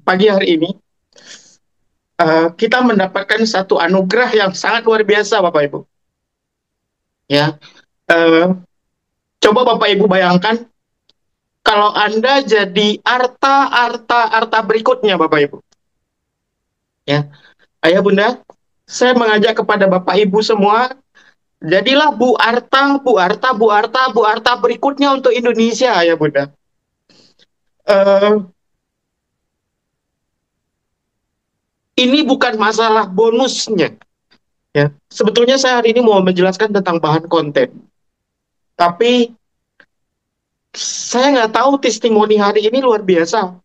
pagi hari ini kita mendapatkan satu anugerah yang sangat luar biasa, Bapak Ibu. Ya, eh, coba Bapak Ibu bayangkan kalau Anda jadi arta berikutnya, Bapak Ibu. Ya, Ayah Bunda, saya mengajak kepada Bapak Ibu semua, jadilah Bu Arta, Bu Arta, Bu Arta, Bu Arta berikutnya untuk Indonesia, Ayah Bunda. Eh, ini bukan masalah bonusnya. Ya, sebetulnya saya hari ini mau menjelaskan tentang bahan konten, tapi saya nggak tahu testimoni hari ini luar biasa.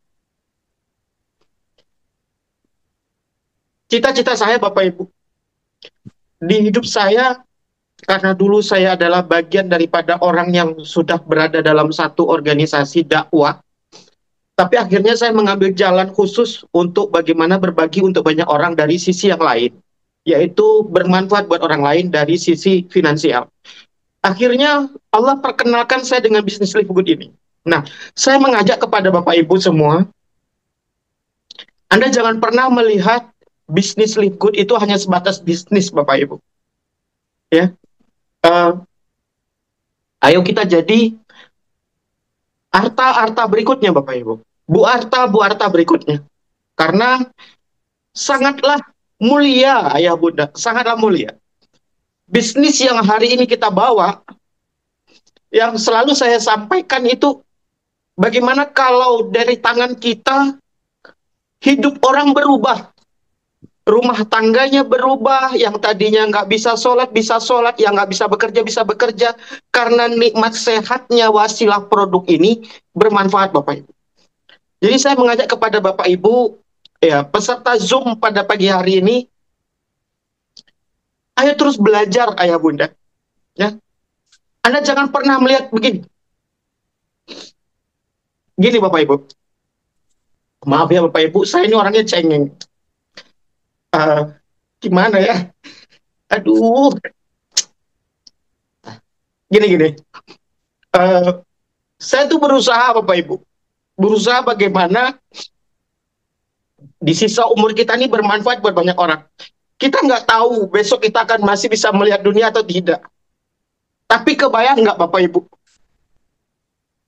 Cita-cita saya, Bapak Ibu, di hidup saya, karena dulu saya adalah bagian daripada orang yang sudah berada dalam satu organisasi dakwah, tapi akhirnya saya mengambil jalan khusus untuk bagaimana berbagi untuk banyak orang dari sisi yang lain, yaitu bermanfaat buat orang lain dari sisi finansial. Akhirnya Allah perkenalkan saya dengan bisnis Live Good ini. Nah, saya mengajak kepada Bapak Ibu semua, Anda jangan pernah melihat bisnis Live Good itu hanya sebatas bisnis, Bapak Ibu. Ya, Eh, ayo kita jadi arta-arta berikutnya, Bapak Ibu. Bu Arta berikutnya. Karena sangatlah mulia, Ayah Bunda, sangatlah mulia. Bisnis yang hari ini kita bawa, yang selalu saya sampaikan itu, bagaimana kalau dari tangan kita, hidup orang berubah. Rumah tangganya berubah, yang tadinya nggak bisa sholat, yang nggak bisa bekerja, karena nikmat sehatnya wasilah produk ini bermanfaat, Bapak Ibu. Jadi saya mengajak kepada Bapak Ibu, ya peserta Zoom pada pagi hari ini, ayo terus belajar, Ayah Bunda. Ya, Anda jangan pernah melihat begini. Gini Bapak Ibu, maaf ya Bapak Ibu, saya ini orangnya cengeng. Eh, gimana ya? Aduh, gini. Eh, saya tuh berusaha Bapak Ibu, berusaha bagaimana di sisa umur kita ini bermanfaat buat banyak orang. Kita nggak tahu besok kita akan masih bisa melihat dunia atau tidak. Tapi kebayang nggak Bapak Ibu,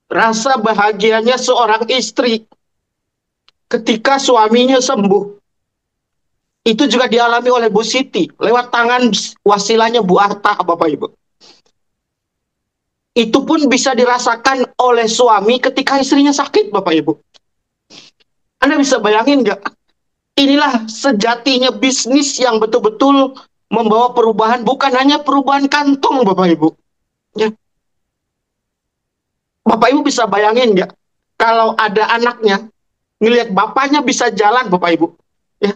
rasa bahagianya seorang istri ketika suaminya sembuh. Itu juga dialami oleh Bu Siti lewat tangan wasilanya Bu Arta, Bapak Ibu. Itu pun bisa dirasakan oleh suami ketika istrinya sakit, Bapak Ibu. Anda bisa bayangin nggak? Inilah sejatinya bisnis yang betul-betul membawa perubahan, bukan hanya perubahan kantong, Bapak Ibu. Ya. Bapak Ibu bisa bayangin nggak? Kalau ada anaknya, ngelihat bapaknya bisa jalan, Bapak Ibu. Ya.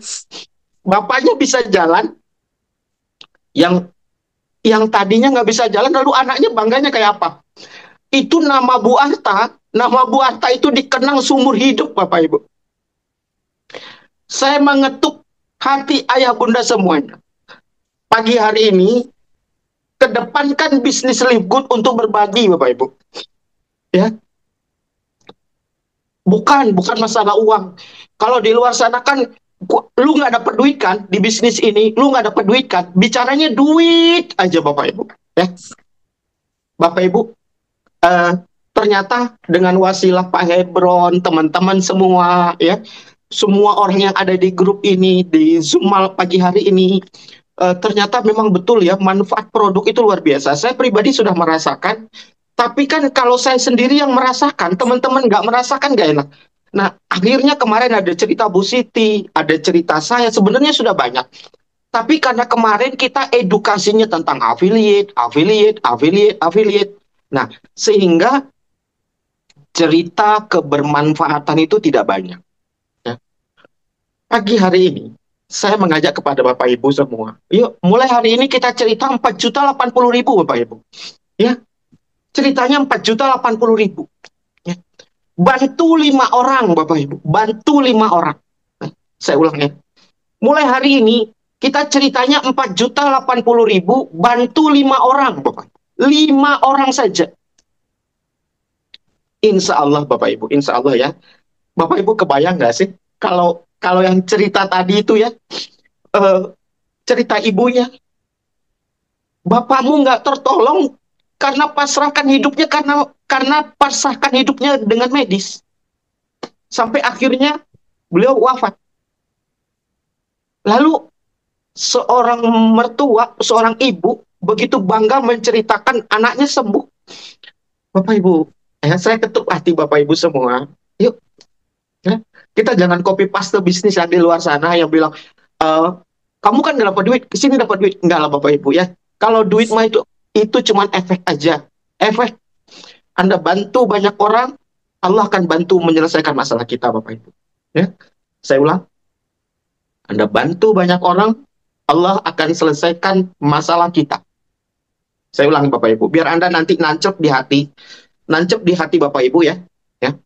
Bapaknya bisa jalan, yang tadinya nggak bisa jalan, lalu anaknya bangganya kayak apa? Itu nama Bu Arta itu dikenang seumur hidup, Bapak Ibu. Saya mengetuk hati ayah bunda semuanya. Pagi hari ini, kedepankan bisnis Live Good untuk berbagi, Bapak Ibu. Ya, bukan masalah uang. Kalau di luar sana kan, lu nggak dapat duit kan di bisnis ini, lu nggak dapat duit kan? Bicaranya duit aja, Bapak Ibu. Ya, Bapak Ibu, eh, ternyata dengan wasilah Pak Hebron, teman-teman semua, ya, semua orang yang ada di grup ini, di Zoom pagi hari ini, ternyata memang betul ya, manfaat produk itu luar biasa. Saya pribadi sudah merasakan, tapi kan kalau saya sendiri yang merasakan, teman-teman nggak merasakan nggak enak. Nah, akhirnya kemarin ada cerita Bu Siti, ada cerita saya, sebenarnya sudah banyak. Tapi karena kemarin kita edukasinya tentang affiliate. Nah, sehingga cerita kebermanfaatan itu tidak banyak. Ya. Pagi hari ini, saya mengajak kepada Bapak Ibu semua. Yuk, mulai hari ini kita cerita 4.080.000 Bapak Ibu. Ya, ceritanya 4.080.000. Ya. Bantu 5 orang Bapak Ibu. Bantu 5 orang. Nah, saya ulang ya. Mulai hari ini, kita ceritanya 4.080.000, bantu 5 orang Bapak. 5 orang saja. Insya Allah Bapak Ibu, insya Allah ya. Bapak Ibu kebayang nggak sih? Kalau kalau yang cerita tadi itu ya, eh, cerita ibunya, bapakmu nggak tertolong karena pasrahkan hidupnya, karena pasrahkan hidupnya dengan medis sampai akhirnya beliau wafat. Lalu seorang mertua, seorang ibu begitu bangga menceritakan anaknya sembuh. Bapak Ibu, saya ketuk hati Bapak Ibu semua. Yuk, ya, kita jangan copy paste bisnis yang di luar sana yang bilang, "Eh, kamu kan nggak dapat duit, kesini dapat duit." Enggak lah Bapak Ibu ya. Kalau duit mah itu cuman efek aja. Efek. Anda bantu banyak orang, Allah akan bantu menyelesaikan masalah kita Bapak Ibu. Ya, saya ulang. Anda bantu banyak orang, Allah akan selesaikan masalah kita. Saya ulangi Bapak Ibu, biar Anda nanti nancep di hati Bapak Ibu ya. Ya.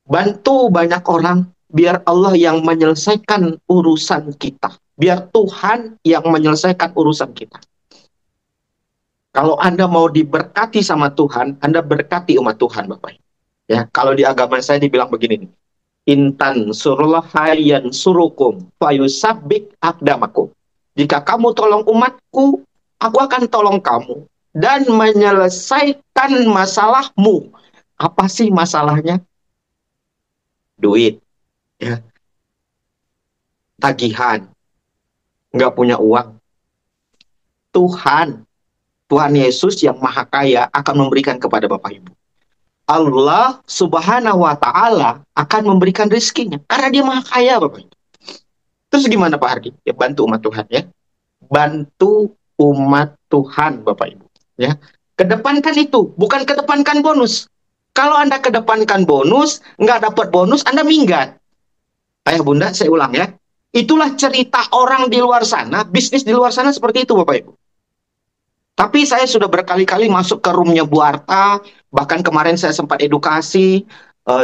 Bantu banyak orang, biar Allah yang menyelesaikan urusan kita. Biar Tuhan yang menyelesaikan urusan kita. Kalau Anda mau diberkati sama Tuhan, Anda berkati umat Tuhan Bapak Ibu. Ya, kalau di agama saya dibilang begini nih. Intan surulahayan surukum fayusabik akdamakum. Jika kamu tolong umatku, aku akan tolong kamu dan menyelesaikan masalahmu. Apa sih masalahnya? Duit, ya, tagihan, nggak punya uang. Tuhan, Tuhan Yesus yang Maha Kaya akan memberikan kepada Bapak Ibu. Allah Subhanahu wa Ta'ala akan memberikan rezekinya karena Dia Maha Kaya, Bapak Ibu. Terus gimana Pak Hardi? Ya bantu umat Tuhan ya. Bantu umat Tuhan Bapak Ibu ya. Kedepankan itu, bukan kedepankan bonus. Kalau Anda kedepankan bonus, nggak dapat bonus, Anda minggat. Ayah Bunda, saya ulang ya. Itulah cerita orang di luar sana, bisnis di luar sana seperti itu Bapak Ibu. Tapi saya sudah berkali-kali masuk ke roomnya Bu Arta, bahkan kemarin saya sempat edukasi,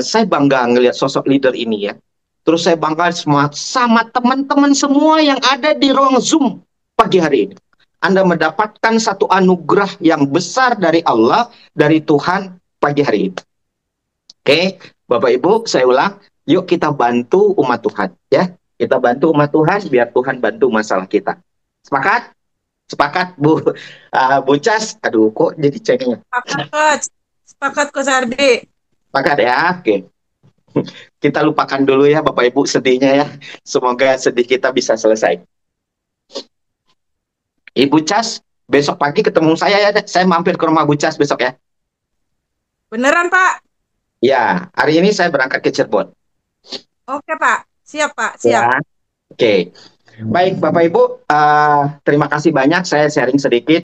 saya bangga ngelihat sosok leader ini ya. Terus saya bangga sama teman-teman semua yang ada di ruang Zoom pagi hari ini. Anda mendapatkan satu anugerah yang besar dari Allah, dari Tuhan pagi hari ini. Oke, Bapak Ibu, saya ulang, yuk kita bantu umat Tuhan ya. Kita bantu umat Tuhan biar Tuhan bantu masalah kita. Sepakat? Sepakat Bu Bu Cas. Aduh, kok jadi cengeng. Sepakat Coach Ardi. Sepakat ya. Oke. Kita lupakan dulu ya Bapak Ibu sedihnya ya. Semoga sedih kita bisa selesai. Ibu Cas, besok pagi ketemu saya ya. Saya mampir ke rumah Bu Cas besok ya. Beneran Pak? Ya, hari ini saya berangkat ke Cirebon. Oke Pak, siap Pak, siap. Ya. Oke. Baik Bapak Ibu, terima kasih banyak saya sharing sedikit.